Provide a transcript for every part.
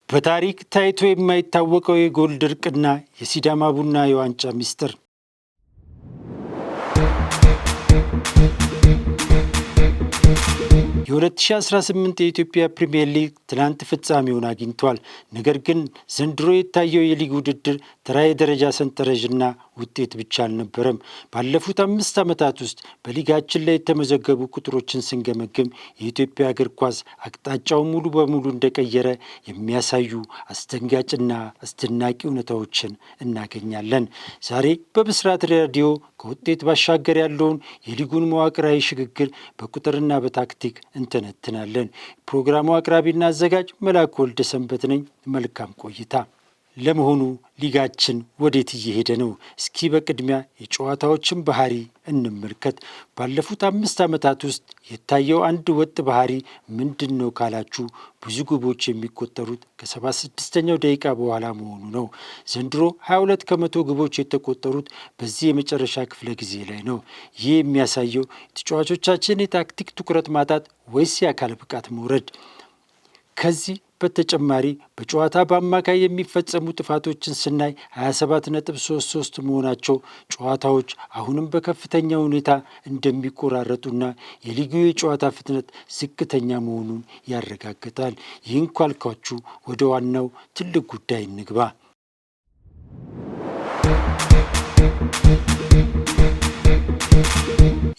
በታሪክ ታይቶ የማይታወቀው የጎል ድርቅና የሲዳማ ቡና የዋንጫ ሚስጥር። የ2018 የኢትዮጵያ ፕሪሚየር ሊግ ትናንት ፍጻሜውን አግኝቷል። ነገር ግን ዘንድሮ የታየው የሊግ ውድድር ተራ የደረጃ ሰንጠረዥና ውጤት ብቻ አልነበረም። ባለፉት 5 ዓመታት ውስጥ በሊጋችን ላይ የተመዘገቡ ቁጥሮችን ስንገመግም የኢትዮጵያ እግር ኳስ አቅጣጫውን ሙሉ በሙሉ እንደቀየረ የሚያሳዩ አስደንጋጭና አስደናቂ እውነታዎችን እናገኛለን። ዛሬ በብስራት ሬዲዮ ከውጤት ባሻገር ያለውን የሊጉን መዋቅራዊ ሽግግር በቁጥርና በታክቲክ እንተነትናለን። ፕሮግራሙ አቅራቢና አዘጋጅ መላኩ ወልደ ሰንበት ነኝ። መልካም ቆይታ። ለመሆኑ ሊጋችን ወዴት እየሄደ ነው? እስኪ በቅድሚያ የጨዋታዎችን ባህሪ እንመልከት። ባለፉት 5 ዓመታት ውስጥ የታየው አንድ ወጥ ባህሪ ምንድን ነው ካላችሁ፣ ብዙ ግቦች የሚቆጠሩት ከ76ኛው ደቂቃ በኋላ መሆኑ ነው። ዘንድሮ 22 ከመቶ ግቦች የተቆጠሩት በዚህ የመጨረሻ ክፍለ ጊዜ ላይ ነው። ይህ የሚያሳየው የተጫዋቾቻችን የታክቲክ ትኩረት ማጣት ወይስ የአካል ብቃት መውረድ? ከዚህ በተጨማሪ በጨዋታ በአማካይ የሚፈጸሙ ጥፋቶችን ስናይ 27.33 መሆናቸው ጨዋታዎች አሁንም በከፍተኛ ሁኔታ እንደሚቆራረጡና የሊጉ የጨዋታ ፍጥነት ዝቅተኛ መሆኑን ያረጋግጣል። ይህን ካልኳችሁ ወደ ዋናው ትልቅ ጉዳይ እንግባ።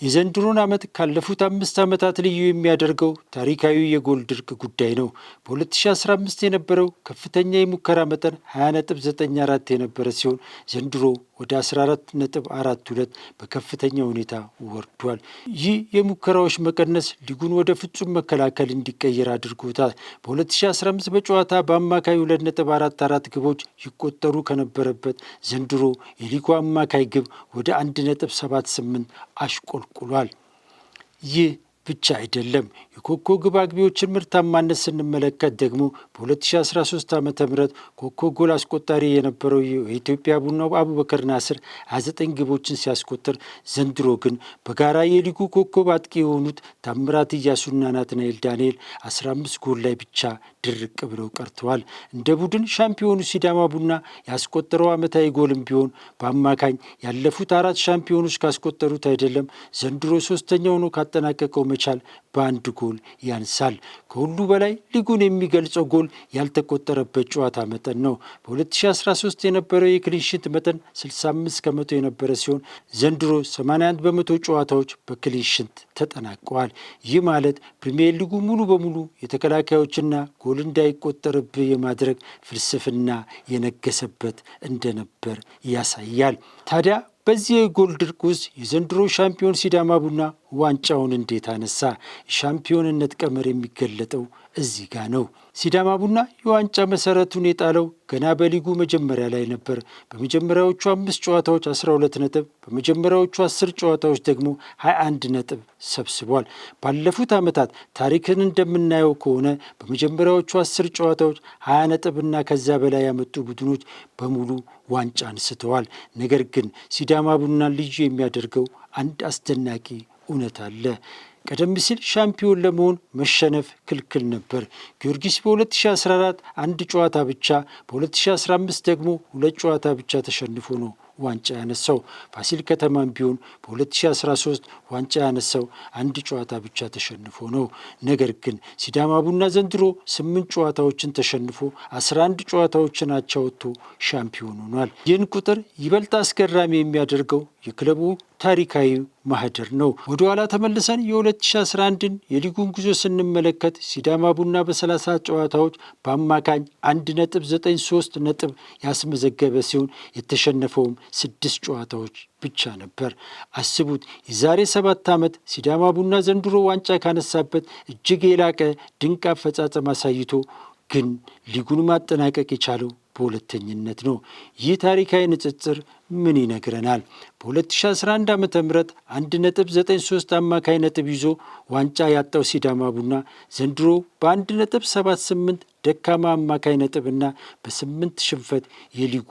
የዘንድሮን ዓመት ካለፉት 5 ዓመታት ልዩ የሚያደርገው ታሪካዊ የጎል ድርቅ ጉዳይ ነው። በ2015 የነበረው ከፍተኛ የሙከራ መጠን 20.94 የነበረ ሲሆን ዘንድሮ ወደ 14.42 በከፍተኛ ሁኔታ ወርዷል። ይህ የሙከራዎች መቀነስ ሊጉን ወደ ፍጹም መከላከል እንዲቀየር አድርጎታል። በ2015 በጨዋታ በአማካይ 2.44 ግቦች ይቆጠሩ ከነበረበት ዘንድሮ የሊጉ አማካይ ግብ ወደ 1.78 አሽቆልቁሏል። ይህ ብቻ አይደለም። የኮከብ ግብ አግቢዎችን ምርታማነት ስንመለከት ደግሞ በ2013 ዓ.ም ኮከብ ጎል አስቆጣሪ የነበረው የኢትዮጵያ ቡናው አቡበከር ናስር 29 ግቦችን ሲያስቆጥር ዘንድሮ ግን በጋራ የሊጉ ኮከብ አጥቂ የሆኑት ታምራት እያሱና ናትናኤል ዳንኤል 15 ጎል ላይ ብቻ ድርቅ ብለው ቀርተዋል። እንደ ቡድን ሻምፒዮኑ ሲዳማ ቡና ያስቆጠረው ዓመታዊ ጎልም ቢሆን በአማካኝ ያለፉት 4 ሻምፒዮኖች ካስቆጠሩት አይደለም፣ ዘንድሮ 3ኛ ሆኖ ካጠናቀቀው መቻል በአንድ ጎል ያንሳል። ከሁሉ በላይ ሊጉን የሚገልጸው ጎል ያልተቆጠረበት ጨዋታ መጠን ነው። በ2013 የነበረው የክሊንሺት መጠን 65 ከመቶ የነበረ ሲሆን ዘንድሮ 81 በመቶ ጨዋታዎች በክሊንሺት ተጠናቀዋል። ይህ ማለት ፕሪሚየር ሊጉ ሙሉ በሙሉ የተከላካዮችና ጎል እንዳይቆጠርብህ የማድረግ ፍልስፍና የነገሰበት እንደነበር ያሳያል። ታዲያ በዚህ የጎል ድርቅ ውስጥ የዘንድሮ ሻምፒዮን ሲዳማ ቡና ዋንጫውን እንዴት አነሳ? የሻምፒዮንነት ቀመር የሚገለጠው እዚህ ጋር ነው። ሲዳማ ቡና የዋንጫ መሰረቱን የጣለው ገና በሊጉ መጀመሪያ ላይ ነበር። በመጀመሪያዎቹ 5 ጨዋታዎች 12 ነጥብ፣ በመጀመሪያዎቹ 10 ጨዋታዎች ደግሞ 21 ነጥብ ሰብስቧል። ባለፉት ዓመታት ታሪክን እንደምናየው ከሆነ በመጀመሪያዎቹ 10 ጨዋታዎች 20 ነጥብና ከዛ በላይ ያመጡ ቡድኖች በሙሉ ዋንጫ አንስተዋል። ነገር ግን ሲዳማ ቡናን ልዩ የሚያደርገው አንድ አስደናቂ እውነት አለ። ቀደም ሲል ሻምፒዮን ለመሆን መሸነፍ ክልክል ነበር። ጊዮርጊስ በ2014 1 ጨዋታ ብቻ፣ በ2015 ደግሞ 2 ጨዋታ ብቻ ተሸንፎ ነው ዋንጫ ያነሳው። ፋሲል ከተማም ቢሆን በ2013 ዋንጫ ያነሳው 1 ጨዋታ ብቻ ተሸንፎ ነው። ነገር ግን ሲዳማ ቡና ዘንድሮ 8 ጨዋታዎችን ተሸንፎ 11 ጨዋታዎችን አቻ ወጥቶ ሻምፒዮን ሆኗል። ይህን ቁጥር ይበልጥ አስገራሚ የሚያደርገው የክለቡ ታሪካዊ ማህደር ነው። ወደ ኋላ ተመልሰን የ2011ን የሊጉን ጉዞ ስንመለከት ሲዳማ ቡና በ30 ጨዋታዎች በአማካኝ 1.93 ነጥብ ያስመዘገበ ሲሆን የተሸነፈውም 6 ጨዋታዎች ብቻ ነበር። አስቡት፣ የዛሬ 7 ዓመት ሲዳማ ቡና ዘንድሮ ዋንጫ ካነሳበት እጅግ የላቀ ድንቅ አፈጻጸም አሳይቶ ግን ሊጉን ማጠናቀቅ የቻለው በሁለተኝነት ነው። ይህ ታሪካዊ ንጽጽር ምን ይነግረናል? በ2011 ዓ.ም 1.93 አማካይ ነጥብ ይዞ ዋንጫ ያጣው ሲዳማ ቡና ዘንድሮ በ1.78 ደካማ አማካይ ነጥብና በ8 ሽንፈት የሊጉ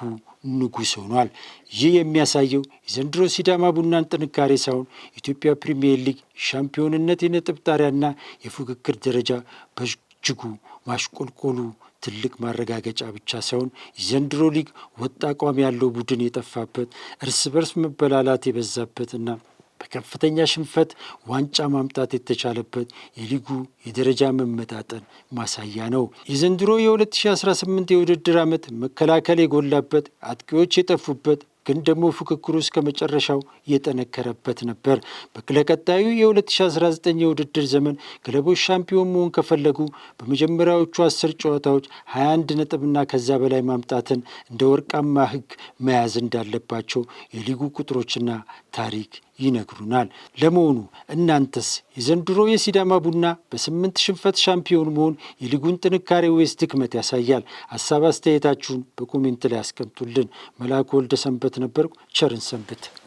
ንጉስ ሆኗል። ይህ የሚያሳየው የዘንድሮ ሲዳማ ቡናን ጥንካሬ ሳይሆን የኢትዮጵያ ፕሪሚየር ሊግ ሻምፒዮንነት የነጥብ ጣሪያና የፉክክር ደረጃ በእጅጉ ማሽቆልቆሉ ትልቅ ማረጋገጫ ብቻ ሳይሆን የዘንድሮ ሊግ ወጥ አቋም ያለው ቡድን የጠፋበት፣ እርስ በርስ መበላላት የበዛበትና በከፍተኛ ሽንፈት ዋንጫ ማምጣት የተቻለበት የሊጉ የደረጃ መመጣጠን ማሳያ ነው። የዘንድሮ የ2018 የውድድር ዓመት መከላከል የጎላበት፣ አጥቂዎች የጠፉበት ግን ደግሞ ፉክክሩ እስከ መጨረሻው የጠነከረበት ነበር። ለቀጣዩ የ2019 የውድድር ዘመን ክለቦች ሻምፒዮን መሆን ከፈለጉ በመጀመሪያዎቹ 10 ጨዋታዎች 21 ነጥብና ከዛ በላይ ማምጣትን እንደ ወርቃማ ሕግ መያዝ እንዳለባቸው የሊጉ ቁጥሮችና ታሪክ ይነግሩናል። ለመሆኑ እናንተስ የዘንድሮ የሲዳማ ቡና በ8 ሽንፈት ሻምፒዮን መሆን የሊጉን ጥንካሬ ወይስ ድክመት ያሳያል? ሀሳብ አስተያየታችሁን በኮሜንት ላይ አስቀምጡልን። መላኩ ወልደ ሰንበት ነበርኩ። ቸርን ሰንብት።